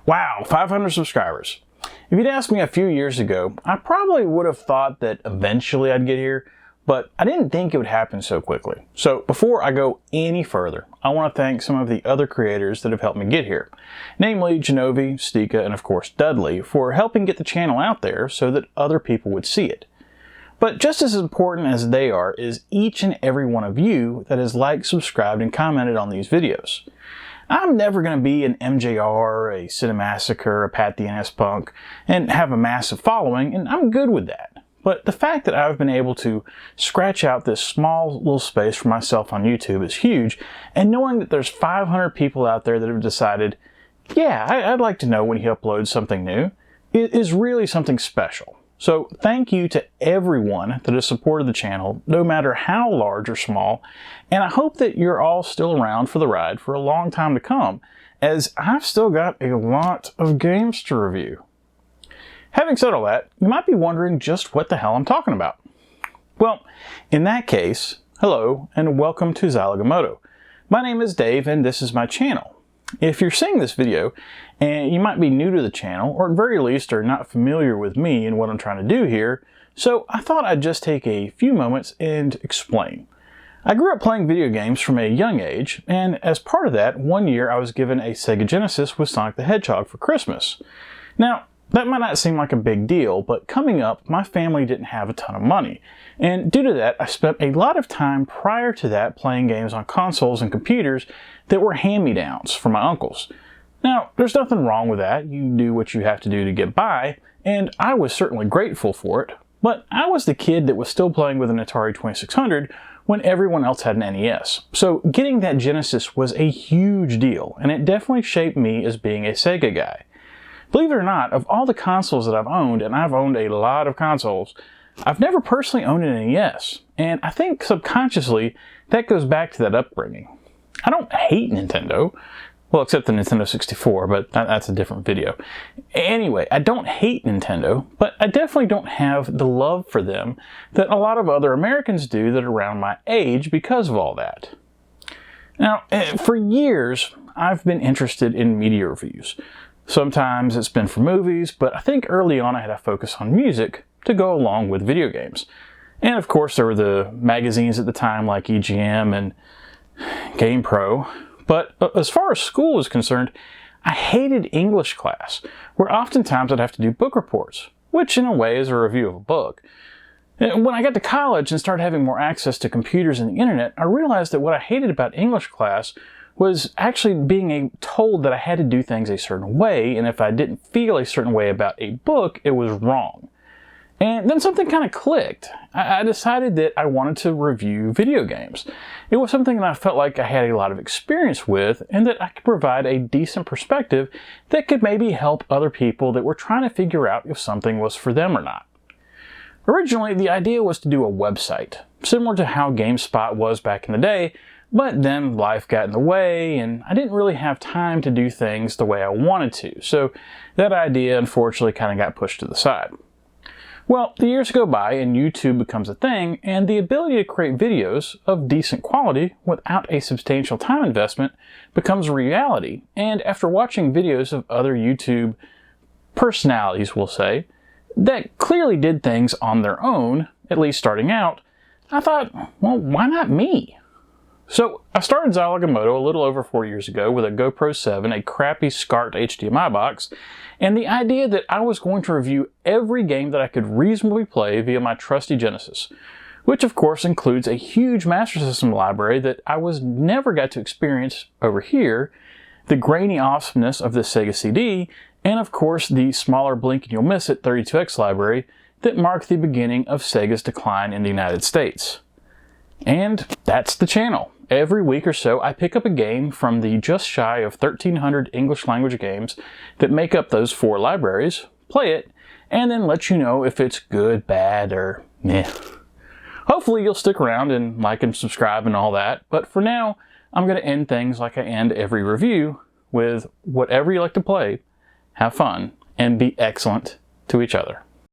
Wow, 500 subscribers. If you'd asked me a few years ago, I probably would have thought that eventually I'd get here, but I didn't think it would happen so quickly. So before I go any further, I want to thank some of the other creators that have helped me get here, namely Genovi, Stika, and of course Dudley, for helping get the channel out there so that other people would see it. But just as important as they are is each and every one of you that has liked, subscribed, and commented on these videos. I'm never going to be an MJR, a Cinemassacre, a Pat the NS Punk, and have a massive following, and I'm good with that. But the fact that I've been able to scratch out this small little space for myself on YouTube is huge, and knowing that there's 500 people out there that have decided, yeah, I'd like to know when he uploads something new, is really something special. So thank you to everyone that has supported the channel, no matter how large or small, and I hope that you're all still around for the ride for a long time to come, as I've still got a lot of games to review. Having said all that, you might be wondering just what the hell I'm talking about. Well, in that case, hello and welcome to Zilog and Moto. My name is Dave and this is my channel. If you're seeing this video, and you might be new to the channel, or at very least are not familiar with me and what I'm trying to do here, so I thought I'd just take a few moments and explain. I grew up playing video games from a young age, and as part of that, one year I was given a Sega Genesis with Sonic the Hedgehog for Christmas. Now, that might not seem like a big deal, but coming up, my family didn't have a ton of money. And due to that, I spent a lot of time prior to that playing games on consoles and computers that were hand-me-downs from my uncles. Now, there's nothing wrong with that. You do what you have to do to get by, and I was certainly grateful for it. But I was the kid that was still playing with an Atari 2600 when everyone else had an NES. So getting that Genesis was a huge deal, and it definitely shaped me as being a Sega guy. Believe it or not, of all the consoles that I've owned, and I've owned a lot of consoles, I've never personally owned an NES, and I think subconsciously that goes back to that upbringing. I don't hate Nintendo, well, except the Nintendo 64, but that's a different video. Anyway, I don't hate Nintendo, but I definitely don't have the love for them that a lot of other Americans do that are around my age because of all that. Now, for years, I've been interested in media reviews. Sometimes it's been for movies, but I think early on I had a focus on music to go along with video games. And of course there were the magazines at the time like EGM and GamePro. But as far as school was concerned, I hated English class, where oftentimes I'd have to do book reports, which in a way is a review of a book. When I got to college and started having more access to computers and the internet, I realized that what I hated about English class was actually being told that I had to do things a certain way, and if I didn't feel a certain way about a book, it was wrong. And then something kind of clicked. I decided that I wanted to review video games. It was something that I felt like I had a lot of experience with, and that I could provide a decent perspective that could maybe help other people that were trying to figure out if something was for them or not. Originally, the idea was to do a website, similar to how GameSpot was back in the day, but then life got in the way, and I didn't really have time to do things the way I wanted to, so that idea unfortunately kind of got pushed to the side. Well, the years go by and YouTube becomes a thing, and the ability to create videos of decent quality without a substantial time investment becomes a reality, and after watching videos of other YouTube personalities, we'll say, that clearly did things on their own, at least starting out, I thought, well, why not me? So I started Zilog and Moto a little over 4 years ago with a GoPro 7, a crappy SCART HDMI box, and the idea that I was going to review every game that I could reasonably play via my trusty Genesis, which of course includes a huge Master System library that I never got to experience over here, the grainy awesomeness of this Sega CD, and of course the smaller blink and you'll miss it 32X library that marked the beginning of Sega's decline in the United States. And that's the channel. Every week or so, I pick up a game from the just shy of 1,300 English language games that make up those 4 libraries, play it, and then let you know if it's good, bad, or meh. Hopefully you'll stick around and like and subscribe and all that, but for now, I'm going to end things like I end every review with whatever you like to play, have fun, and be excellent to each other.